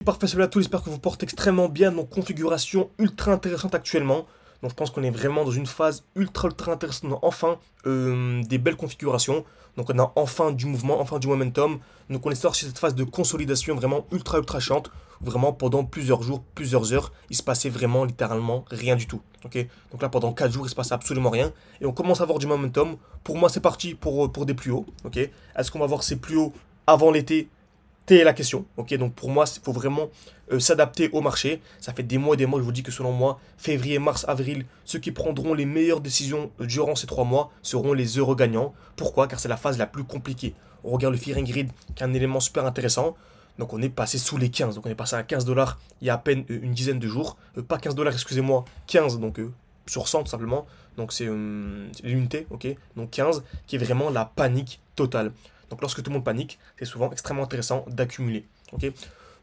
Parfait, salut à tous, j'espère que vous portez extrêmement bien. Donc, configuration ultra intéressante actuellement. Donc, je pense qu'on est vraiment dans une phase ultra intéressante. On a enfin des belles configurations. Donc, on a enfin du mouvement, enfin du momentum. Donc, on est sorti de cette phase de consolidation vraiment ultra chiante. Vraiment, pendant plusieurs jours, plusieurs heures, il se passait vraiment littéralement rien du tout. Ok. Donc là, pendant 4 jours, il se passait absolument rien. Et on commence à avoir du momentum. Pour moi, c'est parti pour des plus hauts. Ok. Est-ce qu'on va voir ces plus hauts avant l'été? Telle est la question, ok? Donc pour moi, il faut vraiment s'adapter au marché. Ça fait des mois et des mois, je vous dis que selon moi, février, mars, avril, ceux qui prendront les meilleures décisions durant ces 3 mois seront les heureux gagnants. Pourquoi? Car c'est la phase la plus compliquée. On regarde le Fearing Grid, qui est un élément super intéressant. Donc on est passé sous les 15. Donc on est passé à 15 dollars il y a à peine une dizaine de jours. Pas 15 dollars, excusez-moi, 15, donc sur 100 tout simplement. Donc c'est l'unité, ok? Donc 15, qui est vraiment la panique totale. Donc lorsque tout le monde panique, c'est souvent extrêmement intéressant d'accumuler. Ok.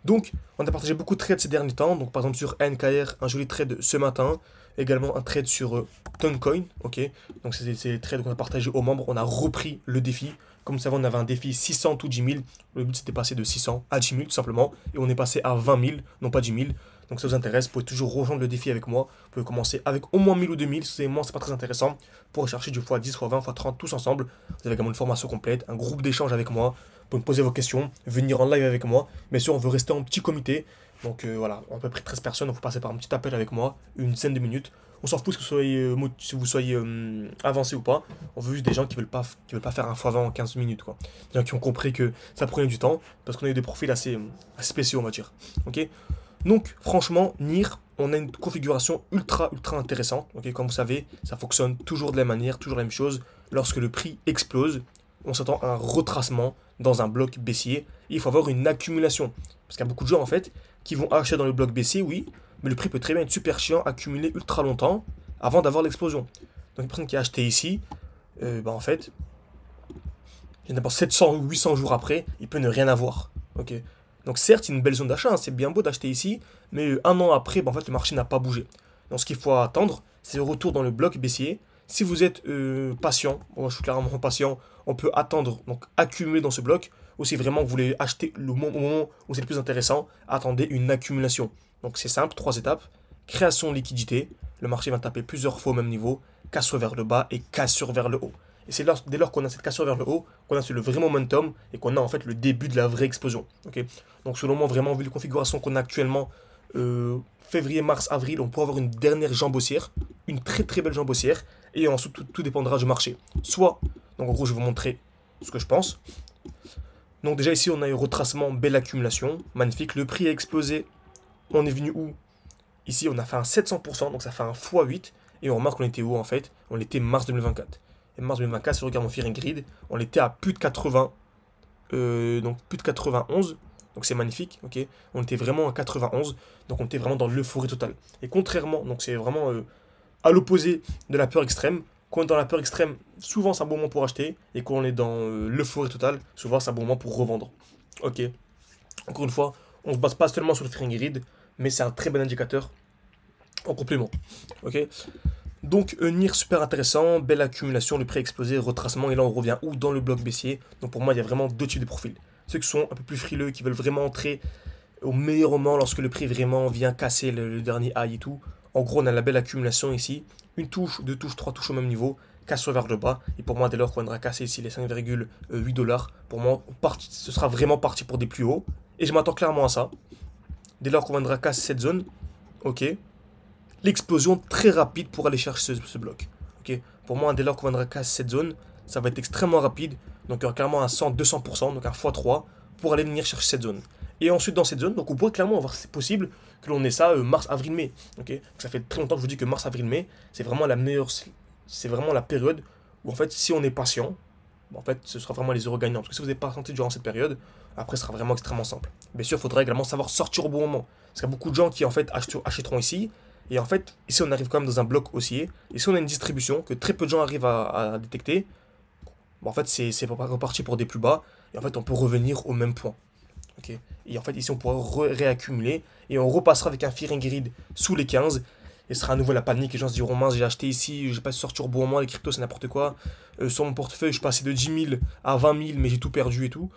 Donc on a partagé beaucoup de trades ces derniers temps. Donc par exemple sur NKR, un joli trade ce matin. Également un trade sur Toncoin. Ok. Donc c'est des trades qu'on a partagé aux membres. On a repris le défi. Comme vous savez, on avait un défi 600 ou 10 000. Le but c'était passer de 600 à 10 000 tout simplement. Et on est passé à 20 000, non pas 10 000. Donc ça vous intéresse, vous pouvez toujours rejoindre le défi avec moi. Vous pouvez commencer avec au moins 1000 ou 2000. C'est moi, c'est pas très intéressant. Pour rechercher du x10, x20, x30 tous ensemble. Vous avez également une formation complète, un groupe d'échange avec moi. Vous pouvez me poser vos questions, venir en live avec moi. Bien sûr, on veut rester en petit comité. Donc voilà, à peu près 13 personnes. Donc vous passez par un petit appel avec moi, une dizaine de minutes. On s'en fout que si vous soyez avancé ou pas. On veut juste des gens qui veulent pas faire un x20 en 15 minutes, quoi. Des gens qui ont compris que ça prenait du temps. Parce qu'on a eu des profils assez spéciaux, on va dire. Ok. Donc, franchement, NIR, on a une configuration ultra intéressante. Ok, comme vous savez, ça fonctionne toujours de la même manière, toujours la même chose. Lorsque le prix explose, on s'attend à un retracement dans un bloc baissier. Et il faut avoir une accumulation. Parce qu'il y a beaucoup de gens, en fait, qui vont acheter dans le bloc baissier, oui, mais le prix peut très bien être super chiant, accumuler ultra longtemps avant d'avoir l'explosion. Donc, une personne qui a acheté ici, en fait, d'abord 700 ou 800 jours après, il peut ne rien avoir. Ok. Donc certes, c'est une belle zone d'achat, hein, c'est bien beau d'acheter ici, mais un an après, en fait, le marché n'a pas bougé. Donc ce qu'il faut attendre, c'est le retour dans le bloc baissier. Si vous êtes patient, moi je suis clairement patient, on peut attendre, donc accumuler dans ce bloc. Ou si vraiment vous voulez acheter au moment où c'est le plus intéressant, attendez une accumulation. Donc c'est simple, 3 étapes. Création de liquidité, le marché va taper plusieurs fois au même niveau, cassure vers le bas et cassure vers le haut. Et c'est dès lors qu'on a cette cassure vers le haut, qu'on a le vrai momentum et qu'on a en fait le début de la vraie explosion. Okay. Donc selon moi, vraiment, vu les configurations qu'on a actuellement, février, mars, avril, on pourra avoir une dernière jambe haussière, une très belle jambe haussière, et ensuite tout dépendra du marché. Soit, donc en gros, je vais vous montrer ce que je pense. Donc déjà ici, on a eu retracement, belle accumulation, magnifique. Le prix a explosé. On est venu où? Ici, on a fait un 700%, donc ça fait un x8. Et on remarque qu'on était où en fait? On était mars 2024. Et mars 2024, si on regarde mon Fearing Grid, on était à plus de 80, donc plus de 91. Donc c'est magnifique, ok. On était vraiment à 91, donc on était vraiment dans l'euphorie totale. Et contrairement, donc c'est vraiment à l'opposé de la peur extrême. Quand on est dans la peur extrême, souvent c'est un bon moment pour acheter. Et quand on est dans l'euphorie totale, souvent c'est un bon moment pour revendre. Ok. Encore une fois, on se base pas seulement sur le Fearing Grid, mais c'est un très bon indicateur en complément. Ok. Donc NIR super intéressant, belle accumulation, le prix a explosé, retracement, et là on revient où? Dans le bloc baissier. Donc pour moi il y a vraiment deux types de profils. Ceux qui sont un peu plus frileux, qui veulent vraiment entrer au meilleur moment lorsque le prix vraiment vient casser le dernier high et tout. En gros on a la belle accumulation ici, une touche, deux touches, trois touches au même niveau, cassure vers le bas, et pour moi dès lors qu'on viendra casser ici les 5,8 dollars, pour moi ce sera vraiment parti pour des plus hauts, et je m'attends clairement à ça. Dès lors qu'on viendra casser cette zone, ok, l'explosion très rapide pour aller chercher ce bloc. Okay. Pour moi, dès lors qu'on viendra casser cette zone, ça va être extrêmement rapide. Donc, clairement un 100-200%, donc un x3 pour aller venir chercher cette zone. Et ensuite, dans cette zone, donc on pourrait clairement avoir, c'est possible que l'on ait ça mars, avril, mai. Okay. Ça fait très longtemps que je vous dis que mars, avril, mai, c'est vraiment la meilleure, c'est vraiment la période où en fait, si on est patient, en fait, ce sera vraiment les euros gagnants. Parce que si vous n'êtes pas senti durant cette période, après, ce sera vraiment extrêmement simple. Bien sûr, il faudra également savoir sortir au bon moment. Parce qu'il y a beaucoup de gens qui, en fait, achèteront ici. Et en fait, ici, on arrive quand même dans un bloc haussier. Et si on a une distribution que très peu de gens arrivent à détecter, en fait, c'est reparti pour des plus bas. Et en fait, on peut revenir au même point. Okay. Et en fait, ici, on pourra réaccumuler. Et on repassera avec un Fearing Grid sous les 15. Et ce sera à nouveau la panique. Les gens se diront, mince, j'ai acheté ici, j'ai pas sorti au bon moment, les cryptos, c'est n'importe quoi. Sur mon portefeuille, je suis passé de 10 000 à 20 000, mais j'ai tout perdu et tout.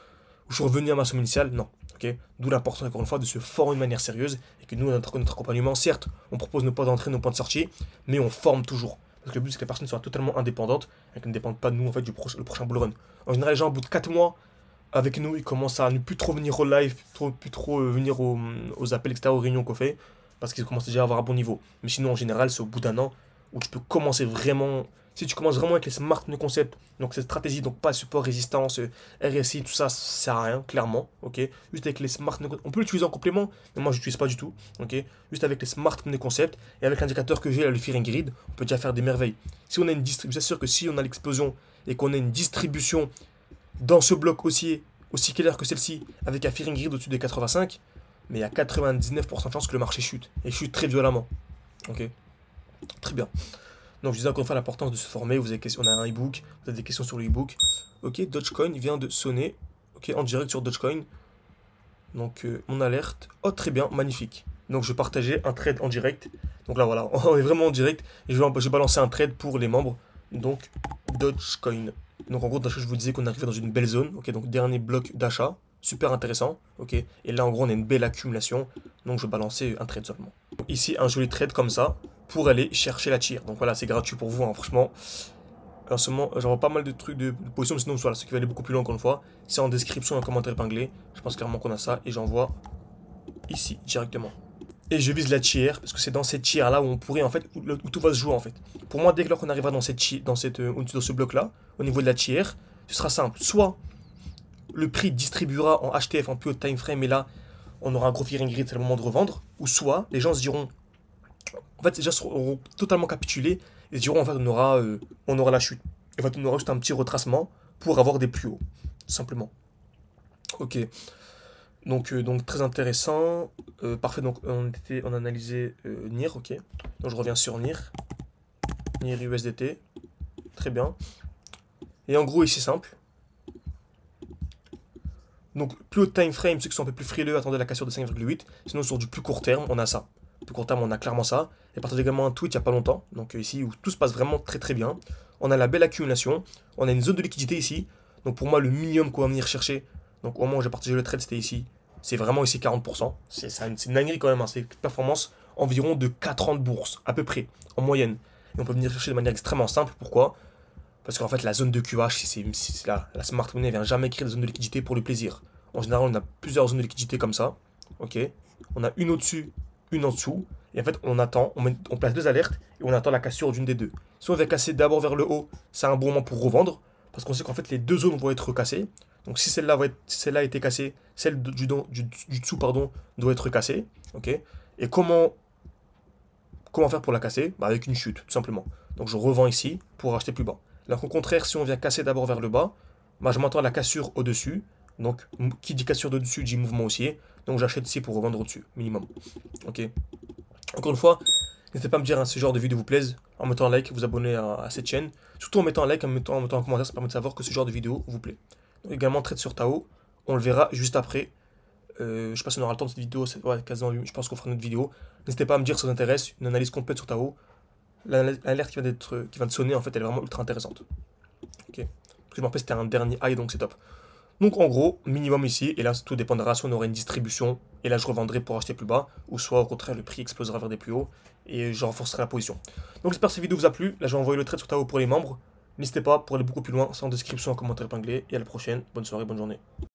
Je suis revenu à ma somme initiale. Non. Ok, d'où l'importance, encore une fois, de se former de manière sérieuse et que nous, notre accompagnement, certes, on propose nos points d'entrée, nos points de sortie, mais on forme toujours. Parce que le but, c'est que les personnes soient totalement indépendantes et qu'elles ne dépendent pas de nous, en fait, le prochain bull run. En général, les gens, au bout de 4 mois, avec nous, ils commencent à ne plus trop venir au live, plus trop venir aux appels, etc., aux réunions qu'on fait, parce qu'ils commencent déjà à avoir un bon niveau. Mais sinon, en général, c'est au bout d'un an où tu peux commencer vraiment. Si tu commences vraiment avec les smart concepts, donc cette stratégie, donc pas support, résistance, RSI, tout ça, ça sert à rien, clairement, ok. Juste avec les smart, on peut l'utiliser en complément, mais moi je l'utilise pas du tout, ok. Juste avec les smart concepts et avec l'indicateur que j'ai, là, le Fearing Grid, on peut déjà faire des merveilles. Si on a une distribution, c'est sûr que si on a l'explosion et qu'on a une distribution dans ce bloc aussi clair que celle-ci, avec un Fearing Grid au-dessus des 85, mais il y a 99% de chances que le marché chute, et chute très violemment, ok. Très bien. Donc, je disais encore une fois l'importance de se former. On a un e-book, vous avez des questions sur le e-book. Ok, Dogecoin vient de sonner. Ok, en direct sur Dogecoin. Donc, mon alerte. Oh, très bien, magnifique. Donc, je partageais un trade en direct. Donc là, voilà, on est vraiment en direct. Et je vais balancer un trade pour les membres. Donc, Dogecoin. Donc, en gros, je vous disais qu'on arrivait dans une belle zone. Ok, donc, dernier bloc d'achat. Super intéressant. Ok, et là, en gros, on a une belle accumulation. Donc, je balançais un trade seulement. Ici, un joli trade comme ça pour aller chercher la tire. Donc voilà, c'est gratuit pour vous, hein, franchement. En ce moment, j'envoie pas mal de trucs de position, mais sinon, voilà, ce qui va aller beaucoup plus loin, encore une fois, c'est en description, un commentaire épinglé. Je pense clairement qu'on a ça, et j'envoie ici, directement. Et je vise la tiers, parce que c'est dans cette tiers là où on pourrait, en fait, où tout va se jouer, en fait. Pour moi, dès que qu'on arrivera dans ce bloc-là, au niveau de la tiers, ce sera simple. Soit le prix distribuera en HTF, en plus haut time frame, et là, on aura un gros fearing grid, c'est le moment de revendre. Ou soit, les gens se diront, en fait, les gens seront totalement capitulés et se diront, en fait, on aura la chute. En fait, on aura juste un petit retracement pour avoir des plus hauts, simplement. Ok, donc très intéressant. Parfait, donc on a analysé NIR, ok. Donc je reviens sur NIR. NIR USDT. Très bien. Et en gros, ici, simple. Donc, plus haut time frame, ceux qui sont un peu plus frileux, attendez la cassure de 5,8. Sinon, sur du plus court terme, on a ça. Plus court terme, on a clairement ça. Et partagé également un tweet il n'y a pas longtemps. Donc, ici, où tout se passe vraiment très très bien. On a la belle accumulation. On a une zone de liquidité ici. Donc, pour moi, le minimum qu'on va venir chercher. Donc, au moment où j'ai partagé le trade, c'était ici. C'est vraiment ici 40%. C'est une dinguerie quand même. Hein. C'est une performance environ de 4 ans de bourse, à peu près, en moyenne. Et on peut venir chercher de manière extrêmement simple. Pourquoi? Parce qu'en fait, la zone de QH, c'est la smart money ne vient jamais créer de zone de liquidité pour le plaisir. En général, on a plusieurs zones de liquidité comme ça. Ok. On a une au-dessus, une en dessous. Et en fait, on attend, on place deux alertes et on attend la cassure d'une des deux. Si on veut casser d'abord vers le haut, c'est un bon moment pour revendre. Parce qu'on sait qu'en fait, les deux zones vont être cassées. Donc si celle-là a été cassée, celle du dessous pardon, doit être cassée. Ok. Et comment faire pour la casser? Bah, avec une chute, tout simplement. Donc je revends ici pour acheter plus bas. Alors qu'au contraire, si on vient casser d'abord vers le bas, bah, je m'attends à la cassure au-dessus. Donc, qui dit cassure de dessus dit mouvement haussier. Donc, j'achète ici pour revendre au-dessus, minimum. Ok. Encore une fois, n'hésitez pas à me dire hein, si ce genre de vidéo vous plaise, en mettant un like, vous abonner à cette chaîne. Surtout en mettant un like, en mettant un commentaire, ça permet de savoir que ce genre de vidéo vous plaît. Donc, également, trade sur Tao, on le verra juste après. Je sais pas si on aura le temps de cette vidéo, ouais, quasiment, je pense qu'on fera une autre vidéo. N'hésitez pas à me dire si ça vous intéresse, une analyse complète sur Tao. L'alerte qui vient de sonner, en fait, elle est vraiment ultra intéressante. Ok. Parce que je me rappelle, c'était un dernier high, donc c'est top. Donc en gros, minimum ici, et là tout dépendra si on aura une distribution, et là je revendrai pour acheter plus bas, ou soit au contraire le prix explosera vers des plus hauts, et je renforcerai la position. Donc j'espère que cette vidéo vous a plu, là j'ai envoyé le trade sur Tao pour les membres, n'hésitez pas pour aller beaucoup plus loin, c'est en description, en commentaire épinglé, et à la prochaine, bonne soirée, bonne journée.